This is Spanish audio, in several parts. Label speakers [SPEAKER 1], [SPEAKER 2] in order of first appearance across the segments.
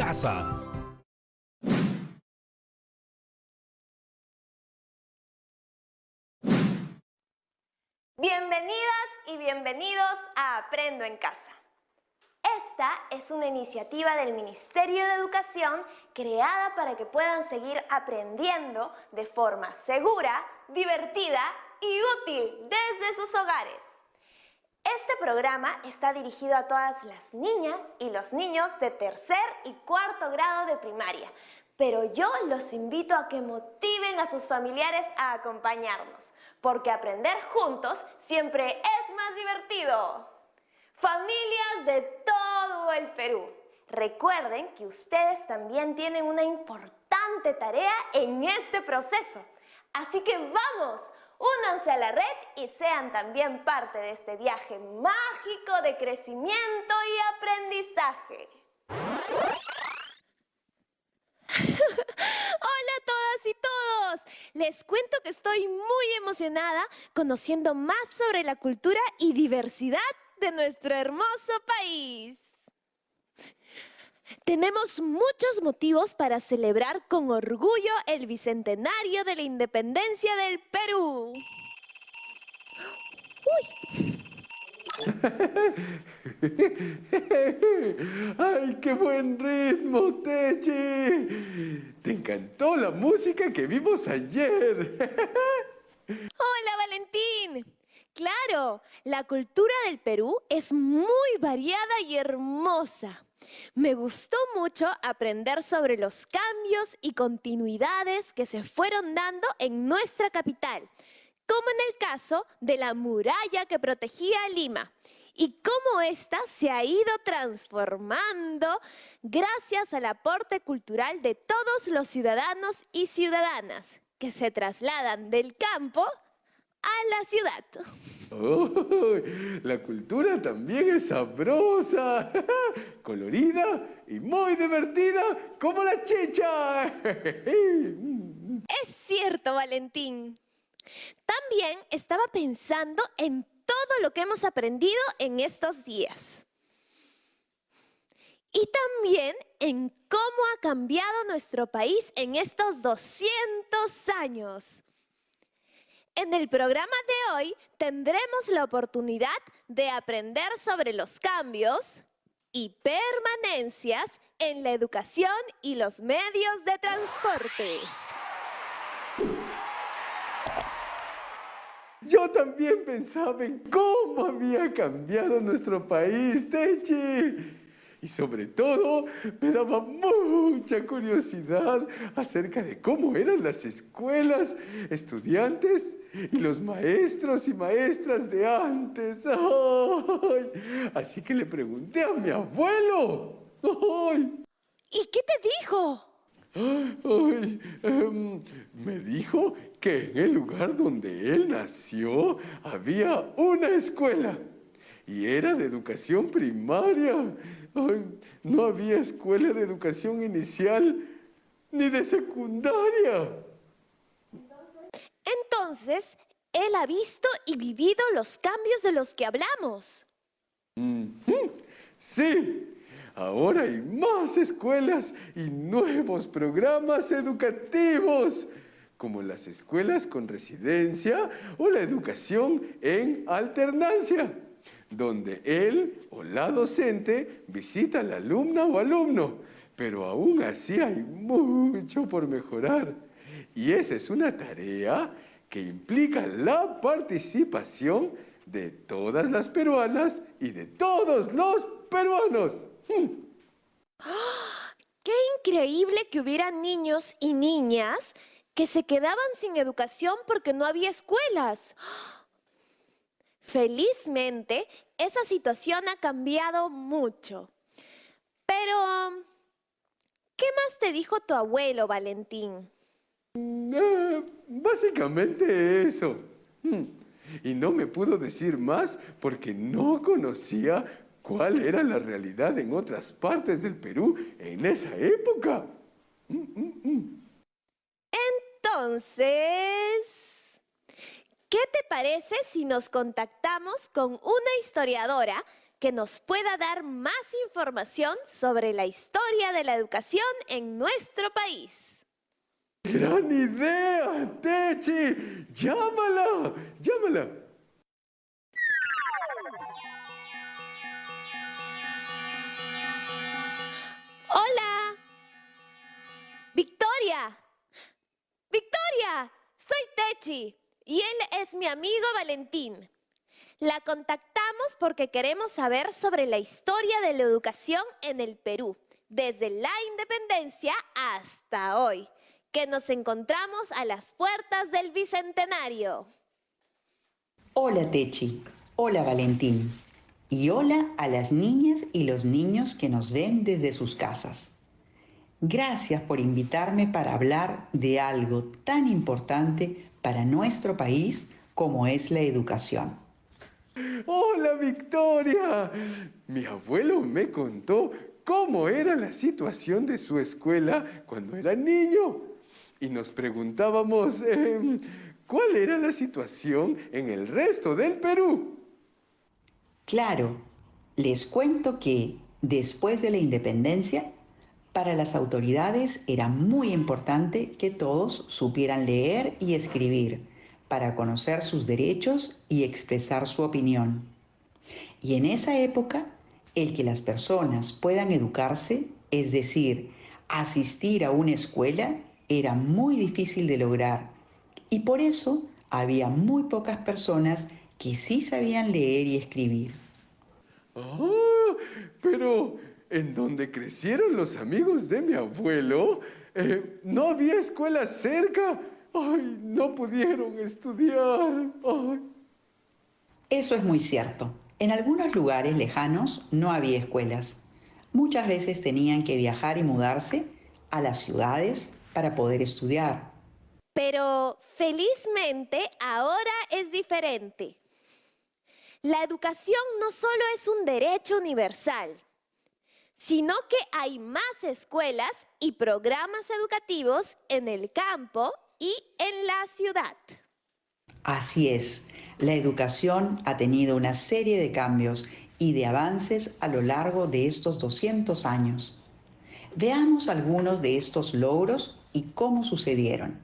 [SPEAKER 1] casa.
[SPEAKER 2] Bienvenidas y bienvenidos a Aprendo en Casa. Esta es una iniciativa del Ministerio de Educación creada para que puedan seguir aprendiendo de forma segura, divertida y útil desde sus hogares. Este programa está dirigido a todas las niñas y los niños de tercer y cuarto grado de primaria, pero yo los invito a que motiven a sus familiares a acompañarnos, porque aprender juntos siempre es más divertido. Familias de todo el Perú, recuerden que ustedes también tienen una importante tarea en este proceso. Así que vamos, únanse a la red y sean también parte de este viaje mágico de crecimiento y aprendizaje.
[SPEAKER 3] Hola a todas y todos. Les cuento que estoy muy emocionada conociendo más sobre la cultura y diversidad de nuestro hermoso país. Tenemos muchos motivos para celebrar con orgullo el bicentenario de la independencia del Perú.
[SPEAKER 4] ¡Ay, qué buen ritmo, Techi! ¿Te encantó la música que vimos ayer?
[SPEAKER 3] Hola, Valentín. Claro, la cultura del Perú es muy variada y hermosa. Me gustó mucho aprender sobre los cambios y continuidades que se fueron dando en nuestra capital, como en el caso de la muralla que protegía a Lima, y cómo ésta se ha ido transformando gracias al aporte cultural de todos los ciudadanos y ciudadanas que se trasladan del campo a la ciudad.
[SPEAKER 4] ¡Oh! La cultura también es sabrosa, colorida y muy divertida como la chicha.
[SPEAKER 3] Es cierto, Valentín. También estaba pensando en todo lo que hemos aprendido en estos días. Y también en cómo ha cambiado nuestro país en estos 200 años. En el programa de hoy tendremos la oportunidad de aprender sobre los cambios y permanencias en la educación y los medios de transporte.
[SPEAKER 4] Yo también pensaba en cómo había cambiado nuestro país, Techi. Y sobre todo, me daba mucha curiosidad acerca de cómo eran las escuelas, estudiantes y los maestros y maestras de antes. ¡Ay! Así que le pregunté a mi abuelo. ¡Ay!
[SPEAKER 3] ¿Y qué te dijo?
[SPEAKER 4] Ay, me dijo que en el lugar donde él nació había una escuela y era de educación primaria. Ay, no había escuela de educación inicial ni de secundaria.
[SPEAKER 3] Entonces, él ha visto y vivido los cambios de los que hablamos.
[SPEAKER 4] Sí. Ahora hay más escuelas y nuevos programas educativos, como las escuelas con residencia o la educación en alternancia, donde él o la docente visita a la alumna o alumno, pero aún así hay mucho por mejorar. Y esa es una tarea que implica la participación de todas las peruanas y de todos los peruanos.
[SPEAKER 3] ¡Qué increíble que hubiera niños y niñas que se quedaban sin educación porque no había escuelas! Felizmente, esa situación ha cambiado mucho. Pero, ¿qué más te dijo tu abuelo, Valentín?
[SPEAKER 4] Básicamente eso. Y no me pudo decir más porque no conocía cuál era la realidad en otras partes del Perú en esa época.
[SPEAKER 3] Entonces, ¿qué te parece si nos contactamos con una historiadora que nos pueda dar más información sobre la historia de la educación en nuestro país.
[SPEAKER 4] ¡Gran idea, Techi! ¡Llámala! ¡Llámala!
[SPEAKER 3] ¡Hola! ¡Victoria! ¡Victoria! Soy Techi y él es mi amigo Valentín. La contactamos porque queremos saber sobre la historia de la educación en el Perú, desde la independencia hasta hoy, que nos encontramos a las puertas del Bicentenario.
[SPEAKER 1] Hola Techi, hola Valentín y hola a las niñas y los niños que nos ven desde sus casas. Gracias por invitarme para hablar de algo tan importante para nuestro país como es la educación.
[SPEAKER 4] ¡Hola, Victoria! Mi abuelo me contó cómo era la situación de su escuela cuando era niño. Y nos preguntábamos, ¿cuál era la situación en el resto del Perú?
[SPEAKER 1] Claro, les cuento que después de la independencia, para las autoridades era muy importante que todos supieran leer y escribir para conocer sus derechos y expresar su opinión. Y en esa época, el que las personas puedan educarse, es decir, asistir a una escuela, era muy difícil de lograr. Y por eso había muy pocas personas que sí sabían leer y escribir.
[SPEAKER 4] Ah, pero en donde crecieron los amigos de mi abuelo, no había escuela cerca. ¡Ay, no pudieron estudiar! ¡Ay!
[SPEAKER 1] Eso es muy cierto. En algunos lugares lejanos no había escuelas. Muchas veces tenían que viajar y mudarse a las ciudades para poder estudiar.
[SPEAKER 3] Pero felizmente ahora es diferente. La educación no solo es un derecho universal, sino que hay más escuelas y programas educativos en el campo y en la ciudad.
[SPEAKER 1] Así es, la educación ha tenido una serie de cambios y de avances a lo largo de estos 200 años. Veamos algunos de estos logros y cómo sucedieron.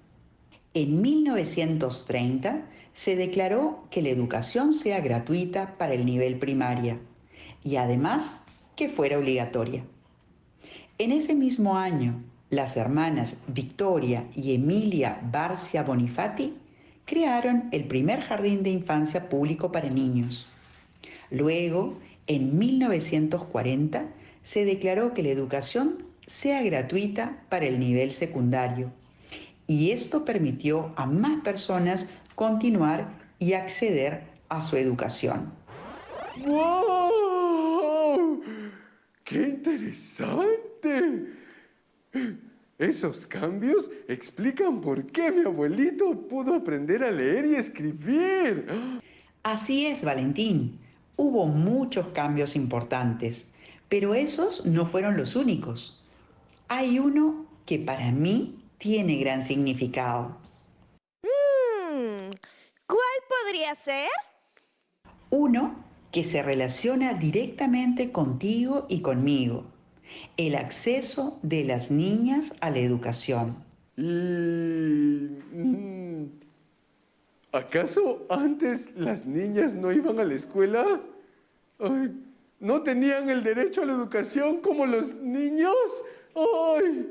[SPEAKER 1] En 1930 se declaró que la educación sea gratuita para el nivel primaria y además que fuera obligatoria. En ese mismo año, las hermanas Victoria y Emilia Barcia Bonifati crearon el primer jardín de infancia público para niños. Luego, en 1940, se declaró que la educación sea gratuita para el nivel secundario. Y esto permitió a más personas continuar y acceder a su educación.
[SPEAKER 4] ¡Wow! ¡Qué interesante! Esos cambios explican por qué mi abuelito pudo aprender a leer y escribir.
[SPEAKER 1] Así es, Valentín. Hubo muchos cambios importantes, pero esos no fueron los únicos. Hay uno que para mí tiene gran significado.
[SPEAKER 3] ¿Cuál podría ser?
[SPEAKER 1] Uno que se relaciona directamente contigo y conmigo. El acceso de las niñas a la educación.
[SPEAKER 4] ¿Acaso antes las niñas no iban a la escuela? Ay, ¿no tenían el derecho a la educación como los niños? ¡Ay!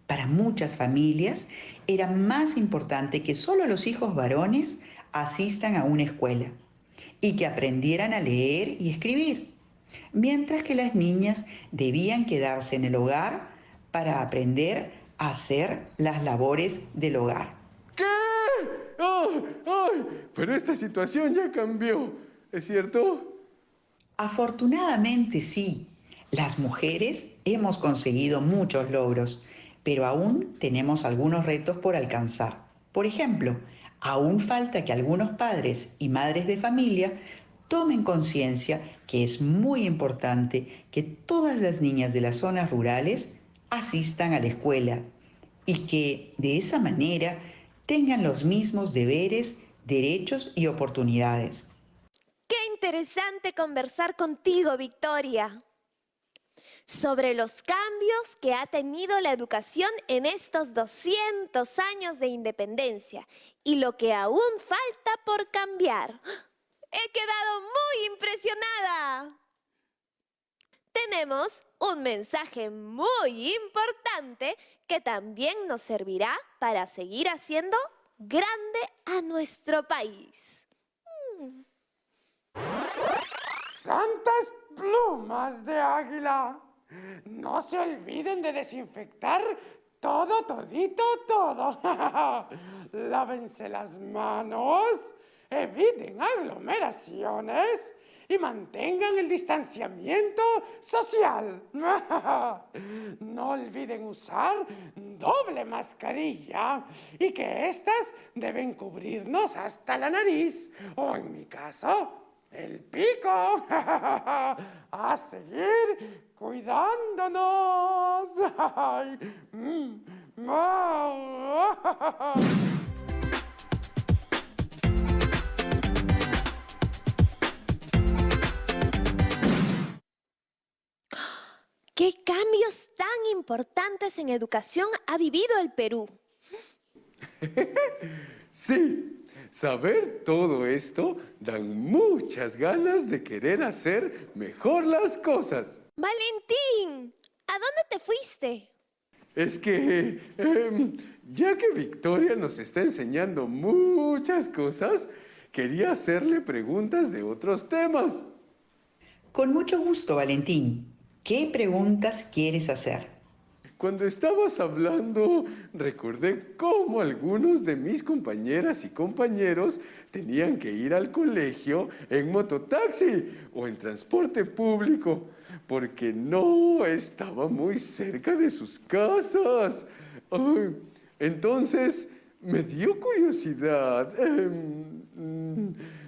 [SPEAKER 1] Para muchas familias era más importante que solo los hijos varones asistan a una escuela y que aprendieran a leer y escribir, mientras que las niñas debían quedarse en el hogar para aprender a hacer las labores del hogar.
[SPEAKER 4] ¿Qué? ¡Ay! ¡Ay! Pero esta situación ya cambió, ¿es cierto?
[SPEAKER 1] Afortunadamente sí, las mujeres hemos conseguido muchos logros, pero aún tenemos algunos retos por alcanzar. Por ejemplo, aún falta que algunos padres y madres de familia tomen conciencia que es muy importante que todas las niñas de las zonas rurales asistan a la escuela y que de esa manera tengan los mismos deberes, derechos y oportunidades.
[SPEAKER 3] ¡Qué interesante conversar contigo, Victoria, sobre los cambios que ha tenido la educación en estos 200 años de independencia y lo que aún falta por cambiar. He quedado muy impresionada. Tenemos un mensaje muy importante que también nos servirá para seguir haciendo grande a nuestro país.
[SPEAKER 5] ¡Santas plumas de águila! No se olviden de desinfectar todo, todito, todo. Lávense las manos, eviten aglomeraciones y mantengan el distanciamiento social. No olviden usar doble mascarilla y que estas deben cubrirnos hasta la nariz o, en mi caso, el pico. A seguir cuidándonos. Ay,
[SPEAKER 3] ¿Qué cambios tan importantes en educación ha vivido el Perú?
[SPEAKER 4] Sí, saber todo esto dan muchas ganas de querer hacer mejor las cosas.
[SPEAKER 3] Valentín, ¿a dónde te fuiste?
[SPEAKER 4] Es que, ya que Victoria nos está enseñando muchas cosas, quería hacerle preguntas de otros temas.
[SPEAKER 1] Con mucho gusto, Valentín. ¿Qué preguntas quieres hacer?
[SPEAKER 4] Cuando estabas hablando, recordé cómo algunos de mis compañeras y compañeros tenían que ir al colegio en mototaxi o en transporte público, porque no estaba muy cerca de sus casas. Ay, entonces, me dio curiosidad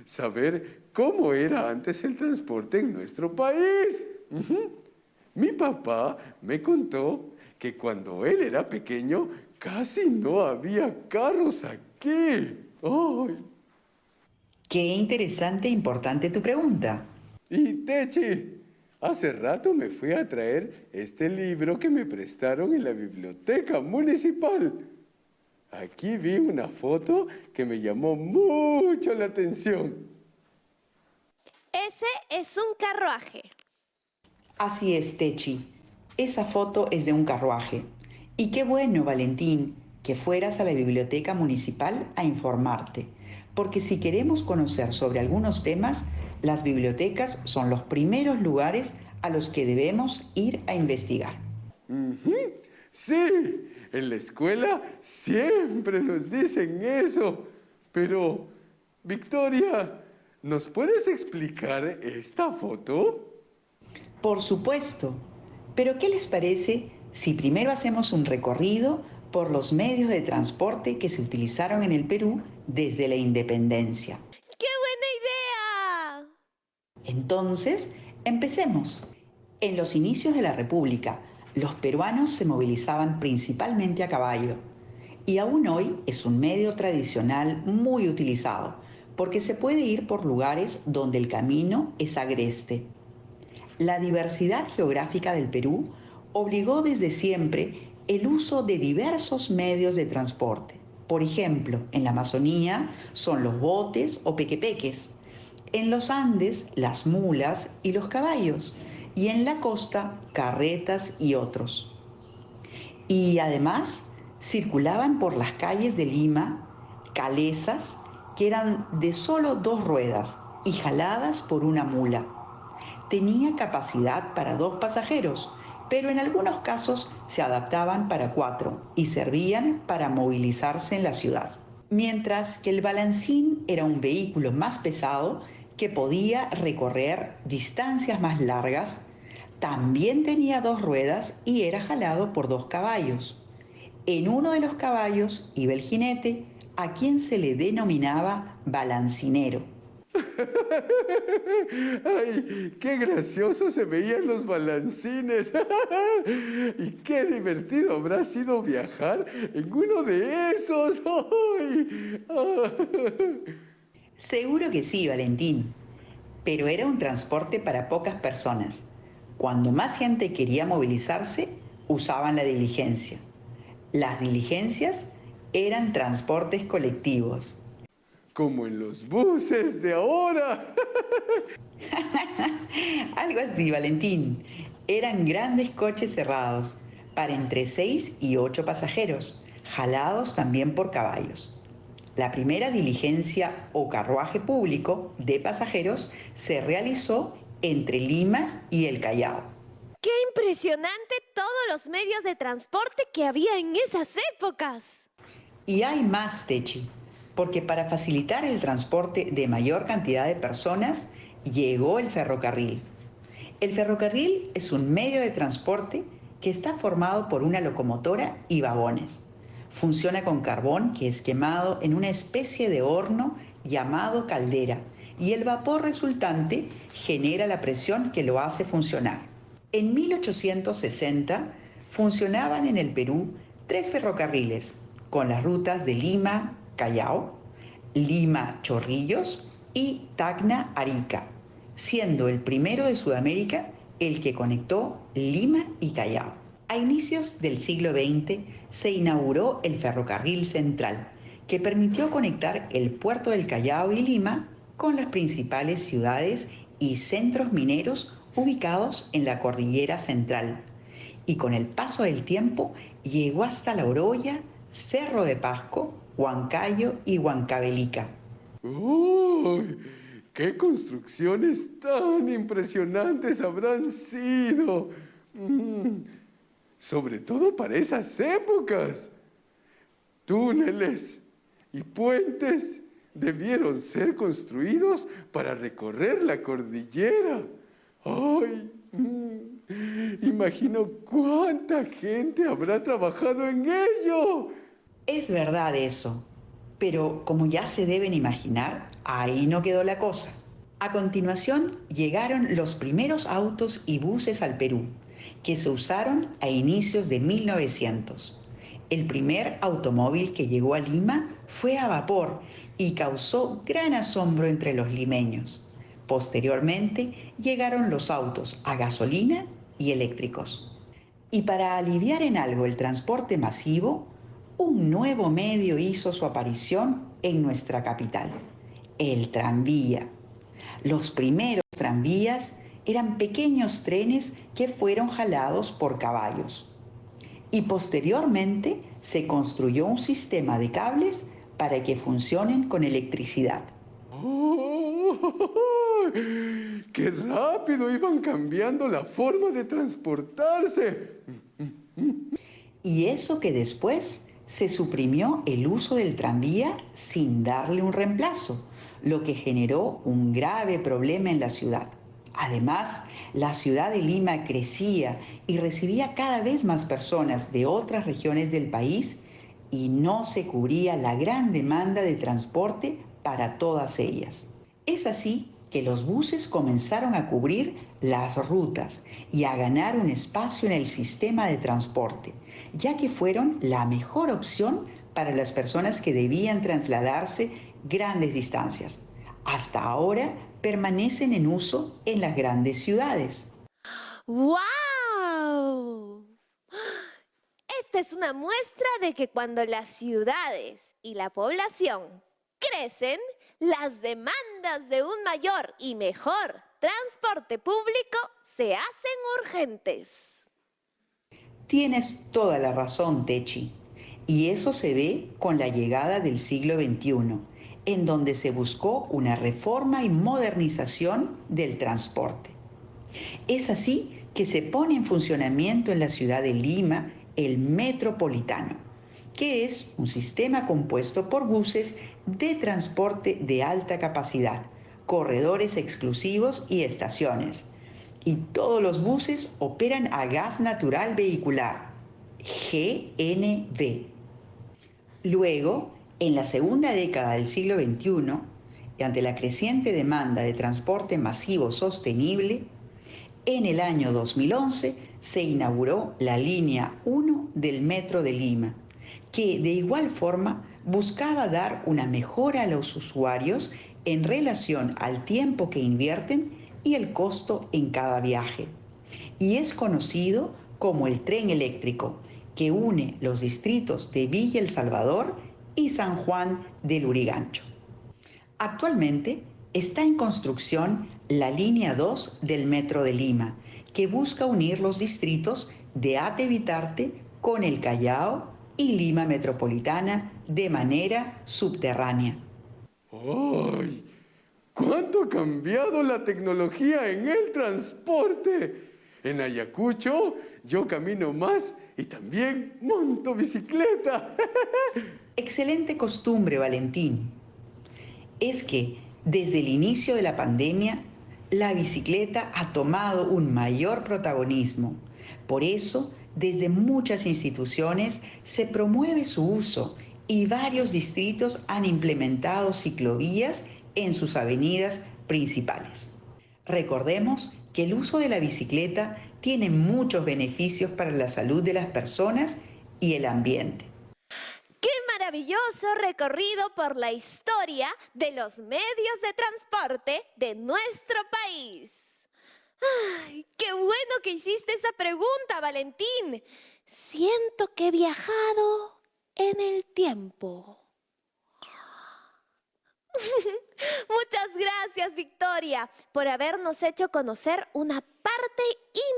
[SPEAKER 4] saber cómo era antes el transporte en nuestro país. Mi papá me contó que cuando él era pequeño casi no había carros aquí. ¡Ay!
[SPEAKER 1] Qué interesante e importante tu pregunta.
[SPEAKER 4] Y Techi, hace rato me fui a traer este libro que me prestaron en la biblioteca municipal. Aquí vi una foto que me llamó mucho la atención.
[SPEAKER 3] Ese es un carruaje.
[SPEAKER 1] Así es, Techi. Esa foto es de un carruaje. Y qué bueno, Valentín, que fueras a la biblioteca municipal a informarte. Porque si queremos conocer sobre algunos temas, las bibliotecas son los primeros lugares a los que debemos ir a investigar.
[SPEAKER 4] Sí, en la escuela siempre nos dicen eso. Pero, Victoria, ¿nos puedes explicar esta foto?
[SPEAKER 1] Por supuesto. Pero ¿qué les parece si primero hacemos un recorrido por los medios de transporte que se utilizaron en el Perú desde la independencia?
[SPEAKER 3] ¡Qué buena idea!
[SPEAKER 1] Entonces, empecemos. En los inicios de la República, los peruanos se movilizaban principalmente a caballo. Y aún hoy es un medio tradicional muy utilizado, porque se puede ir por lugares donde el camino es agreste. La diversidad geográfica del Perú obligó desde siempre el uso de diversos medios de transporte. Por ejemplo, en la Amazonía son los botes o pequepeques, en los Andes las mulas y los caballos, y en la costa carretas y otros. Y además circulaban por las calles de Lima calesas que eran de solo 2 ruedas y jaladas por una mula. Tenía capacidad para 2 pasajeros, pero en algunos casos se adaptaban para 4 y servían para movilizarse en la ciudad. Mientras que el balancín era un vehículo más pesado que podía recorrer distancias más largas, también tenía 2 ruedas y era jalado por 2 caballos. En uno de los caballos iba el jinete, a quien se le denominaba balancinero.
[SPEAKER 4] ¡Ay, qué graciosos se veían los balancines! ¡Y qué divertido habrá sido viajar en uno de esos! ¡Ay!
[SPEAKER 1] Seguro que sí, Valentín. pero era un transporte para pocas personas. Cuando más gente quería movilizarse, usaban la diligencia. Las diligencias eran transportes colectivos.
[SPEAKER 4] Como en los buses de ahora.
[SPEAKER 1] Algo así, Valentín. Eran grandes coches cerrados para entre 6 y 8 pasajeros, jalados también por caballos. La primera diligencia o carruaje público de pasajeros se realizó entre Lima y el Callao.
[SPEAKER 3] ¡Qué impresionante todos los medios de transporte que había en esas épocas!
[SPEAKER 1] Y hay más, Techi, porque para facilitar el transporte de mayor cantidad de personas, llegó el ferrocarril. El ferrocarril es un medio de transporte que está formado por una locomotora y vagones. Funciona con carbón que es quemado en una especie de horno llamado caldera y el vapor resultante genera la presión que lo hace funcionar. En 1860 funcionaban en el Perú 3 ferrocarriles con las rutas de Lima, Callao, Lima, Chorrillos y Tacna, Arica, siendo el primero de Sudamérica el que conectó Lima y Callao. A inicios del siglo XX se inauguró el Ferrocarril Central, que permitió conectar el puerto del Callao y Lima con las principales ciudades y centros mineros ubicados en la cordillera central. Y con el paso del tiempo llegó hasta La Oroya, Cerro de Pasco, Huancayo y Huancavelica.
[SPEAKER 4] ¡Uy! ¡Qué construcciones tan impresionantes habrán sido! Sobre todo para esas épocas. Túneles y puentes debieron ser construidos para recorrer la cordillera. ¡Ay! Imagino cuánta gente habrá trabajado en ello.
[SPEAKER 1] Es verdad eso, pero como ya se deben imaginar, ahí no quedó la cosa. A continuación llegaron los primeros autos y buses al Perú, que se usaron a inicios de 1900. El primer automóvil que llegó a Lima fue a vapor y causó gran asombro entre los limeños. Posteriormente llegaron los autos a gasolina y eléctricos. Y para aliviar en algo el transporte masivo, un nuevo medio hizo su aparición en nuestra capital, el tranvía. Los primeros tranvías eran pequeños trenes que fueron jalados por caballos. Y posteriormente se construyó un sistema de cables para que funcionen con electricidad.
[SPEAKER 4] ¡Oh! ¡Qué rápido iban cambiando la forma de transportarse!
[SPEAKER 1] Y eso que después se suprimió el uso del tranvía sin darle un reemplazo, lo que generó un grave problema en la ciudad. Además, la ciudad de Lima crecía y recibía cada vez más personas de otras regiones del país y no se cubría la gran demanda de transporte para todas ellas. Es así que los buses comenzaron a cubrir las rutas y a ganar un espacio en el sistema de transporte, ya que fueron la mejor opción para las personas que debían trasladarse grandes distancias. Hasta ahora permanecen en uso en las grandes ciudades.
[SPEAKER 3] ¡Wow! Esta es una muestra de que cuando las ciudades y la población crecen, las demandas de un mayor y mejor transporte público se hacen urgentes.
[SPEAKER 1] Tienes toda la razón, Techi. Y eso se ve con la llegada del siglo XXI, en donde se buscó una reforma y modernización del transporte. Es así que se pone en funcionamiento en la ciudad de Lima el Metropolitano, que es un sistema compuesto por buses de transporte de alta capacidad, corredores exclusivos y estaciones. Y todos los buses operan a gas natural vehicular, GNV. Luego, en la segunda década del siglo XXI, y ante la creciente demanda de transporte masivo sostenible, en el año 2011 se inauguró la línea 1 del Metro de Lima, que de igual forma buscaba dar una mejora a los usuarios en relación al tiempo que invierten y el costo en cada viaje. Y es conocido como el tren eléctrico, que une los distritos de Villa El Salvador y San Juan del Lurigancho. Actualmente está en construcción la línea 2 del Metro de Lima, que busca unir los distritos de Atevitarte con el Callao y Lima Metropolitana de manera subterránea.
[SPEAKER 4] ¡Ay! ¿Cuánto ha cambiado la tecnología en el transporte? En Ayacucho yo camino más y también monto bicicleta.
[SPEAKER 1] Excelente costumbre, Valentín. Es que desde el inicio de la pandemia, la bicicleta ha tomado un mayor protagonismo. Por eso, desde muchas instituciones se promueve su uso y varios distritos han implementado ciclovías en sus avenidas principales. Recordemos que el uso de la bicicleta tiene muchos beneficios para la salud de las personas y el ambiente.
[SPEAKER 3] ¡Qué maravilloso recorrido por la historia de los medios de transporte de nuestro país! ¡Ay, qué bueno que hiciste esa pregunta, Valentín! Siento que he viajado en el tiempo. Muchas gracias, Victoria, por habernos hecho conocer una parte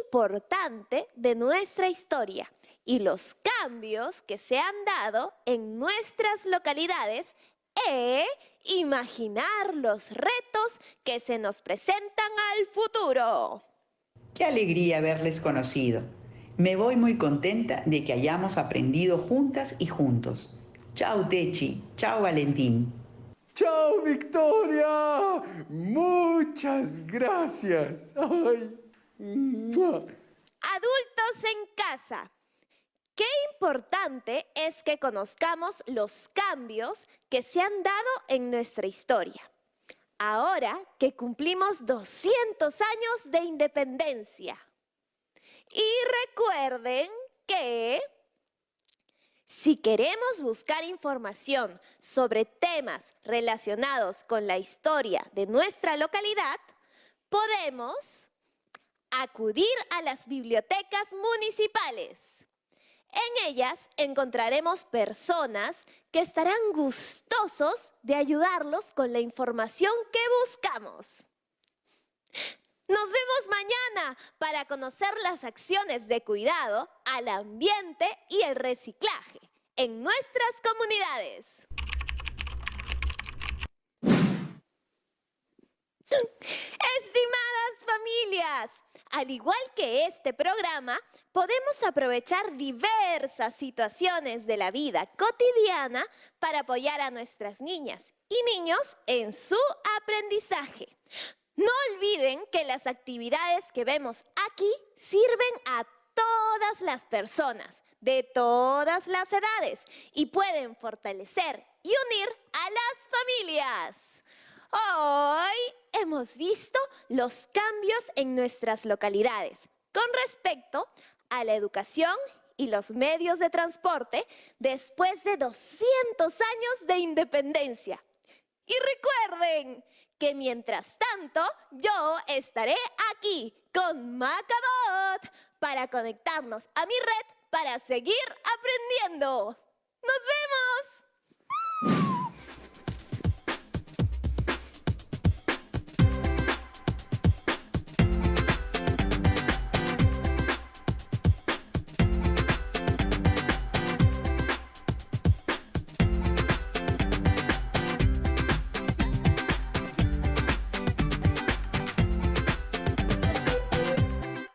[SPEAKER 3] importante de nuestra historia y los cambios que se han dado en nuestras localidades e imaginar los retos que se nos presentan al futuro.
[SPEAKER 1] ¡Qué alegría haberles conocido! Me voy muy contenta de que hayamos aprendido juntas y juntos. Chao, Techi. Chao, Valentín.
[SPEAKER 4] ¡Chao, Victoria! Muchas gracias. ¡Ay! ¡Mua!
[SPEAKER 3] Adultos en casa. Qué importante es que conozcamos los cambios que se han dado en nuestra historia. Ahora que cumplimos 200 años de independencia. Y recuerden que si queremos buscar información sobre temas relacionados con la historia de nuestra localidad, podemos acudir a las bibliotecas municipales. En ellas encontraremos personas que estarán gustosos de ayudarlos con la información que buscamos. Nos vemos mañana para conocer las acciones de cuidado al ambiente y el reciclaje en nuestras comunidades. Estimadas familias, al igual que este programa, podemos aprovechar diversas situaciones de la vida cotidiana para apoyar a nuestras niñas y niños en su aprendizaje. No olviden que las actividades que vemos aquí sirven a todas las personas, de todas las edades, y pueden fortalecer y unir a las familias. Hoy hemos visto los cambios en nuestras localidades con respecto a la educación y los medios de transporte después de 200 años de independencia. Y recuerden que mientras tanto yo estaré aquí con Macabot para conectarnos a mi red para seguir aprendiendo. ¡Nos vemos!